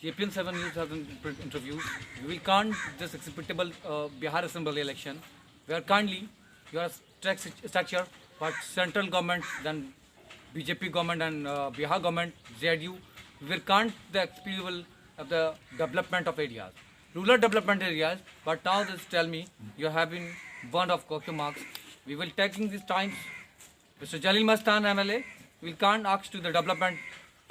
KPN 7 News has been interviews. We can't this acceptable Bihar Assembly election, where currently you are structure, but central government, then BJP government and Bihar government, ZU, we can't the acceptable of the development of areas, rural development areas. But now this tell me you are having one of question marks. We will taking these times. Mr. Jalil Mastan MLA will can't ask to the development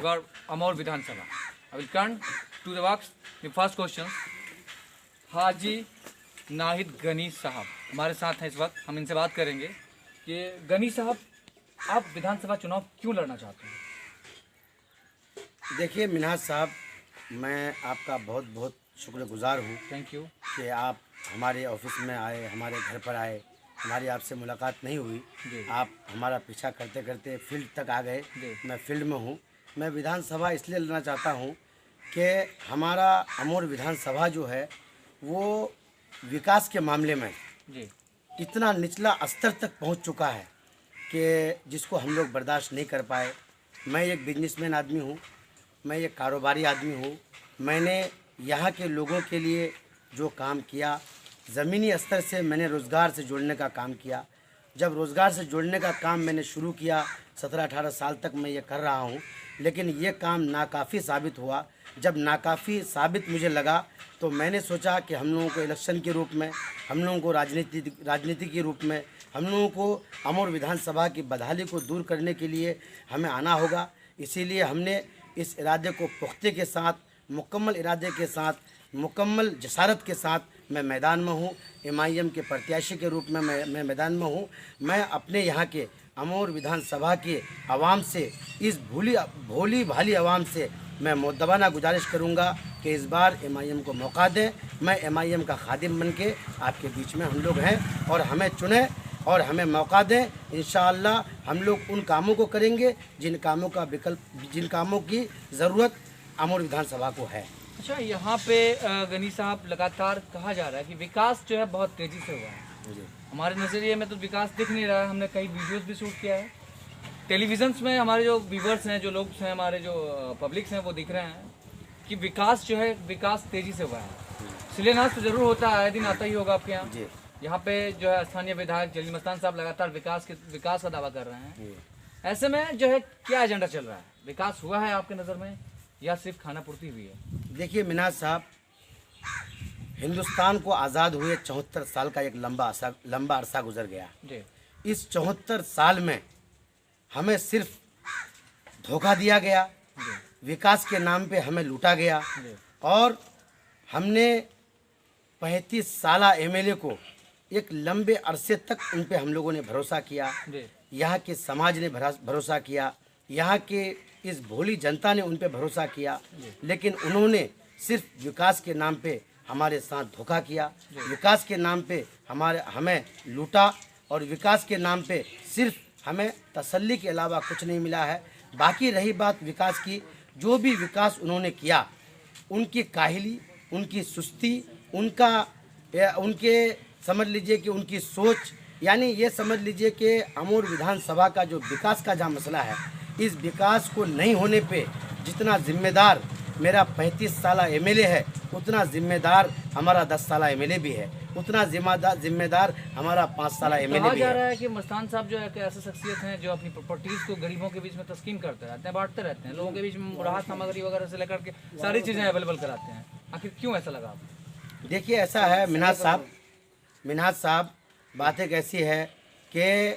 your Amor Vidhan Sabha. I will come to the box. The first question. हाजी नाहिद गनी साहब हमारे साथ हैं इस वक्त. हम इनसे बात करेंगे कि गनी साहब आप विधानसभा चुनाव क्यों लड़ना चाहते हैं? देखिए मिनहाज साहब, मैं आपका बहुत बहुत शुक्रगुजार हूँ. थैंक यू कि आप हमारे ऑफिस में आए, हमारे घर पर आए. हमारी आपसे मुलाकात नहीं हुई, आप हमारा पीछा करते करते फील्ड तक आ गए. मैं फील्ड में हूँ. मैं विधानसभा इसलिए लड़ना चाहता हूँ कि हमारा अमोर विधानसभा जो है वो विकास के मामले में इतना निचला स्तर तक पहुँच चुका है कि जिसको हम लोग बर्दाश्त नहीं कर पाए. मैं एक बिजनेसमैन आदमी हूँ, मैं एक कारोबारी आदमी हूँ. मैंने यहाँ के लोगों के लिए जो काम किया, ज़मीनी स्तर से मैंने रोज़गार से जोड़ने का काम किया. जब रोज़गार से जोड़ने का काम मैंने शुरू किया, 17-18 साल तक मैं ये कर रहा हूँ, लेकिन ये काम नाकाफ़ी साबित हुआ. जब नाकाफ़ी साबित मुझे लगा तो मैंने सोचा कि हम लोगों को इलेक्शन के रूप में, हम लोगों को राजनीति के रूप में, हम लोगों को अमोर विधानसभा की बदहाली को दूर करने के लिए हमें आना होगा. इसीलिए हमने इस इरादे को पुख्ते के साथ, मुकम्मल इरादे के साथ, मुकम्मल जसारत के साथ मैं मैदान में हूँ. MIM के प्रत्याशी के रूप में मैं मैदान में हूँ. मैं अपने यहाँ के अमोर विधानसभा के आवाम से, इस भोली भाली आवाम से मैं मुद्दबाना गुजारिश करूँगा कि इस बार MIM को मौका दें. मैं MIM का खादिम बन के आपके बीच में हम लोग हैं और हमें चुनें और हमें मौका दें. इंशाअल्लाह हम लोग उन कामों को करेंगे जिन कामों का विकल्प, जिन कामों की ज़रूरत अमोर विधानसभा को है. अच्छा, यहाँ पे गनी साहब लगातार कहा जा रहा है कि विकास जो है बहुत तेज़ी से हुआ है. हमारे नज़रिए में तो विकास दिख नहीं रहा है. हमने कई वीडियोस भी शूट किया है. टेलीविजन्स में हमारे जो व्यूवर्स हैं, जो लोग हैं, हमारे जो पब्लिक्स हैं, वो दिख रहे हैं कि विकास जो है, विकास तेज़ी से हुआ है. शिलान्यास तो ज़रूर होता है, आए दिन आता ही होगा आपके यहाँ. यहाँ पे जो है स्थानीय विधायक जलील मस्तान साहब लगातार विकास का दावा कर रहे हैं. ऐसे में जो है क्या एजेंडा चल रहा है? विकास हुआ है आपके नज़र में या सिर्फ खाना पूर्ति हुई है? देखिए मिनाज साहब, हिंदुस्तान को आज़ाद हुए 74 साल का एक लंबा अरसा गुजर गया. इस 74 साल में हमें सिर्फ धोखा दिया गया, विकास के नाम पे हमें लूटा गया और हमने 35 साल MLA को एक लंबे अरसे तक उन पे हम लोगों ने भरोसा किया. यहाँ के समाज ने भरोसा किया, यहाँ के इस भोली जनता ने उन पे भरोसा किया, लेकिन उन्होंने सिर्फ विकास के नाम पे हमारे साथ धोखा किया. विकास के नाम पे हमें लूटा और विकास के नाम पे सिर्फ हमें तसल्ली के अलावा कुछ नहीं मिला है. बाकी रही बात विकास की, जो भी विकास उन्होंने किया, उनकी काहिली, उनकी सुस्ती, उनके समझ लीजिए कि उनकी सोच, यानी ये समझ लीजिए कि अमोर विधानसभा का जो विकास का जहाँ मसला है, इस विकास को नहीं होने पे जितना जिम्मेदार मेरा 35 साल MLA है, उतना जिम्मेदार हमारा 10 साल MLA भी है, उतना जिम्मेदार हमारा 5 साल MLA कहा भी जा है. रहा है कि मस्तान साहब जो है कि ऐसे शख्सियत हैं जो अपनी प्रॉपर्टीज को गरीबों के बीच में तस्कीम करते रहते हैं, बांटते रहते हैं, लोगों के बीच में राहत सामग्री वगैरह से लेकर के सारी चीज़ें अवेलेबल कराते हैं. आखिर क्यों ऐसा लगा आपको? देखिए ऐसा है मिनहाज साहब, बात एक ऐसी है कि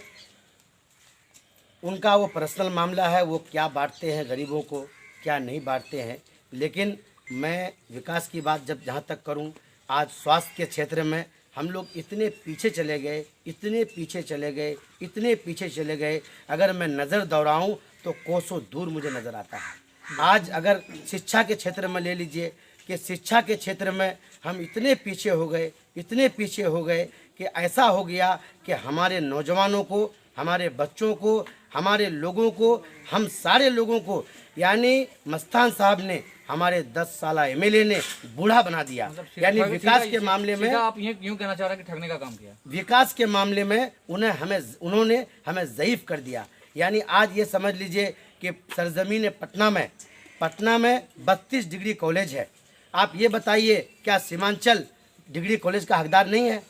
उनका वो पर्सनल मामला है, वो क्या बांटते हैं गरीबों को, क्या नहीं बांटते हैं. लेकिन मैं विकास की बात जहाँ तक करूँ, आज स्वास्थ्य के क्षेत्र में हम लोग इतने पीछे चले गए, अगर मैं नज़र दौड़ाऊँ तो कोसों दूर मुझे नज़र आता है. आज अगर शिक्षा के क्षेत्र में ले लीजिए कि शिक्षा के क्षेत्र में हम इतने पीछे हो गए कि ऐसा हो गया कि हमारे नौजवानों को, हमारे बच्चों को, हमारे लोगों को, हम सारे लोगों को, यानी मस्तान साहब ने, हमारे 10 साल MLA ने बूढ़ा बना दिया. यानी विकास के मामले में आप यूँ कहना चाह रहे हैं कि ठगने का काम किया. विकास के मामले में उन्होंने हमें ज़ईफ कर दिया. यानी आज ये समझ लीजिए कि सरजमीन पटना में पटना में 32 डिग्री कॉलेज है। आप ये बताइए, क्या सीमांचल डिग्री कॉलेज का हकदार नहीं है?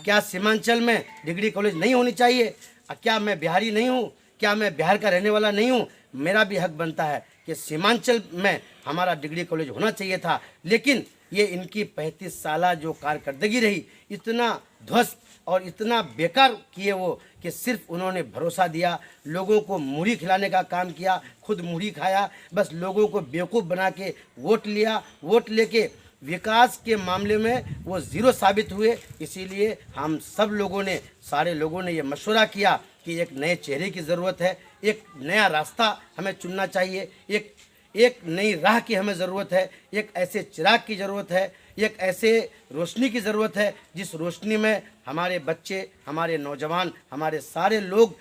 क्या सीमांचल में डिग्री कॉलेज नहीं होनी चाहिए? क्या मैं बिहारी नहीं हूँ? क्या मैं बिहार का रहने वाला नहीं हूँ? मेरा भी हक बनता है कि सीमांचल में हमारा डिग्री कॉलेज होना चाहिए था। लेकिन ये इनकी 35 साल जो कारकर्दगी रही, इतना ध्वस्त और इतना बेकार किए वो कि सिर्फ उन्होंने भरोसा दिया, लोगों को मुढ़ी खिलाने का काम किया, खुद मुढ़ी खाया, बस लोगों को बेवकूफ़ बना के वोट लिया। वोट लेके विकास के मामले में वो ज़ीरो साबित हुए। इसीलिए हम सब लोगों ने, सारे लोगों ने ये मशवरा किया कि एक नए चेहरे की ज़रूरत है, एक नया रास्ता हमें चुनना चाहिए, एक नई राह की हमें ज़रूरत है, एक ऐसे चिराग की ज़रूरत है, एक ऐसे रोशनी की ज़रूरत है जिस रोशनी में हमारे बच्चे, हमारे नौजवान, हमारे सारे लोग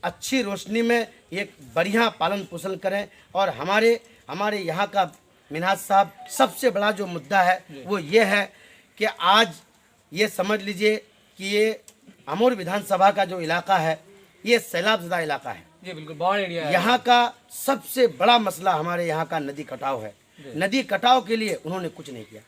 अच्छी रोशनी में एक बढ़िया पालन पोषण करें। और हमारे यहाँ का मिन्हाज साहब, सबसे बड़ा जो मुद्दा है वो ये है कि आज ये समझ लीजिए कि ये अमूर विधानसभा का जो इलाका है, ये सैलाबज़दा इलाका है। ये बिल्कुल बड़ा एरिया है। यहाँ का सबसे बड़ा मसला हमारे यहाँ का नदी कटाव है। नदी कटाव के लिए उन्होंने कुछ नहीं किया।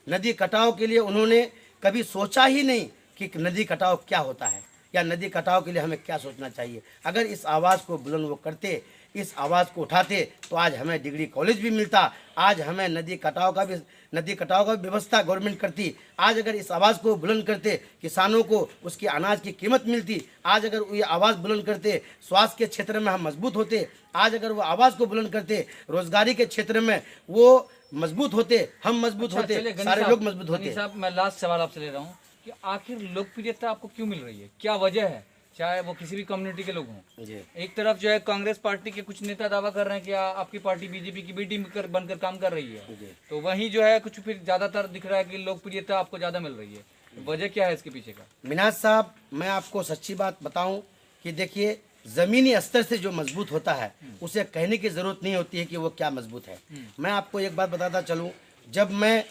नदी कटाव के लिए उन्होंने कभी सोचा ही नहीं कि नदी कटाव क्या होता है, या नदी कटाव के लिए हमें क्या सोचना चाहिए। अगर इस आवाज़ को बुलंद वो करते, इस आवाज़ को उठाते, तो आज हमें डिग्री कॉलेज भी मिलता, आज हमें नदी कटाव का भी व्यवस्था गवर्नमेंट करती। आज अगर इस आवाज़ को बुलंद करते, किसानों को उसकी अनाज की कीमत मिलती। आज अगर ये आवाज़ बुलंद करते, स्वास्थ्य के क्षेत्र में हम मजबूत होते। आज अगर वो आवाज़ को बुलंद करते, रोजगारी के क्षेत्र में वो मजबूत होते, हम मजबूत होते, सारे लोग मजबूत होते। साहब, मैं लास्ट सवाल आपसे ले रहा हूँ कि आखिर लोकप्रियता आपको क्यों मिल रही है, क्या वजह है, चाहे वो किसी भी कम्युनिटी के लोग हों? एक तरफ जो है कांग्रेस पार्टी के कुछ नेता दावा कर रहे हैं कि आपकी पार्टी बीजेपी की बी टीम बनकर काम कर रही है, तो वहीं जो है कुछ फिर ज्यादातर दिख रहा है कि लोकप्रियता आपको ज्यादा मिल रही है। वजह क्या है इसके पीछे का? मिन्हाज साहब, मैं आपको सच्ची बात बताऊं कि देखिए, ज़मीनी स्तर से जो मजबूत होता है उसे कहने की ज़रूरत नहीं होती है कि वो क्या मजबूत है। मैं आपको एक बात बताता चलूं, जब मैं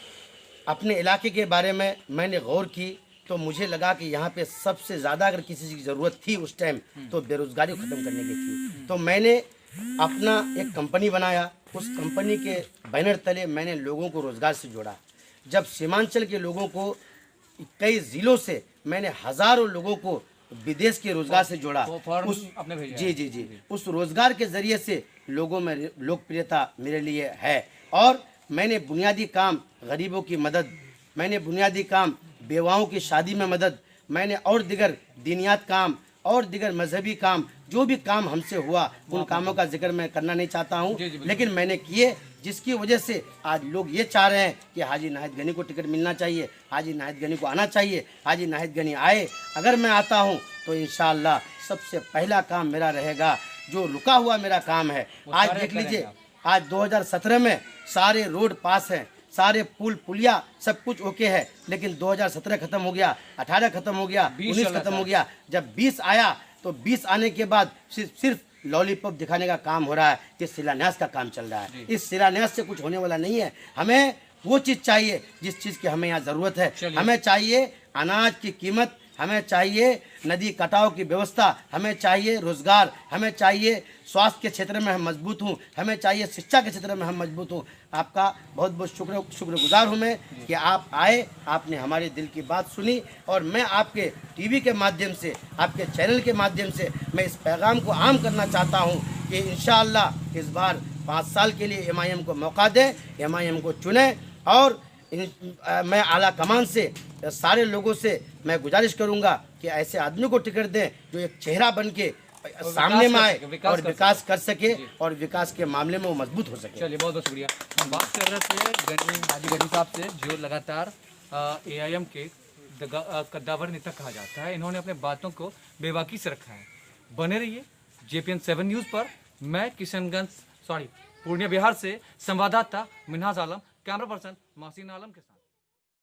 अपने इलाके के बारे में मैंने गौर की तो मुझे लगा कि यहाँ पे सबसे ज़्यादा अगर किसी चीज़ की ज़रूरत थी उस टाइम, तो बेरोज़गारी को ख़त्म करने की थी। तो मैंने अपना एक कंपनी बनाया, उस कंपनी के बैनर तले मैंने लोगों को रोज़गार से जोड़ा। जब सीमांचल के लोगों को कई ज़िलों से मैंने हज़ारों लोगों को विदेश के रोज़गार से जोड़ा, उस रोज़गार के ज़रिए से लोगों में लोकप्रियता मेरे लिए है। और मैंने बुनियादी काम, गरीबों की मदद, मैंने बुनियादी काम, बेवाओं की शादी में मदद, मैंने और दिगर दीनियात काम और दिगर मजहबी काम, जो भी काम हमसे हुआ, उन कामों का जिक्र मैं करना नहीं चाहता हूँ, लेकिन मैंने किए, जिसकी वजह से आज लोग ये चाह रहे हैं कि हाजी नाहिद गनी को टिकट मिलना चाहिए, हाजी नाहिद गनी को आना चाहिए, हाजी नाहिद गनी आए। अगर मैं आता हूँ तो इंशाअल्लाह सबसे पहला काम मेरा रहेगा, जो रुका हुआ मेरा काम है। आज देख लीजिए, आज 2017 में सारे रोड पास हैं, सारे पुल पुलिया सब कुछ ओके है, लेकिन 2017 खत्म हो गया, 18 खत्म हो गया, 19 खत्म हो गया। जब 20 आया तो 20 आने के बाद सिर्फ लॉलीपॉप दिखाने का काम हो रहा है, ये शिलान्यास का काम चल रहा है। इस शिलान्यास से कुछ होने वाला नहीं है। हमें वो चीज़ चाहिए जिस चीज़ की हमें यहाँ ज़रूरत है। हमें चाहिए अनाज की कीमत, हमें चाहिए नदी कटाव की व्यवस्था, हमें चाहिए रोज़गार, हमें चाहिए स्वास्थ्य के क्षेत्र में हम मजबूत हूँ, हमें चाहिए शिक्षा के क्षेत्र में हम मजबूत हूँ। आपका बहुत बहुत शुक्रगुजार हूँ मैं कि आप आए, आपने हमारे दिल की बात सुनी, और मैं आपके टीवी के माध्यम से, आपके चैनल के माध्यम से मैं इस पैगाम को आम करना चाहता हूँ कि इंशाअल्लाह इस बार 5 साल के लिए MIM को मौका दें, MIM को चुनें। और मैं आला कमान से सारे लोगों से मैं गुजारिश करूंगा कि ऐसे आदमी को टिकट दें जो एक चेहरा बन के सामने में आए और विकास कर सके और विकास के मामले में वो मजबूत हो सके। चलिए, बहुत बहुत शुक्रिया। हम बात कर रहे थे हाजी गनी साहब से, जो लगातार AIM के कद्दावर नेता कहा जाता है। इन्होंने अपने बातों को बेबाकी से रखा है। बने रहिए JPN 7 न्यूज़ पर। मैं पूर्णिया बिहार से संवाददाता मिन्हाज आलम, कैमरा पर्सन मासीन आलम के साथ।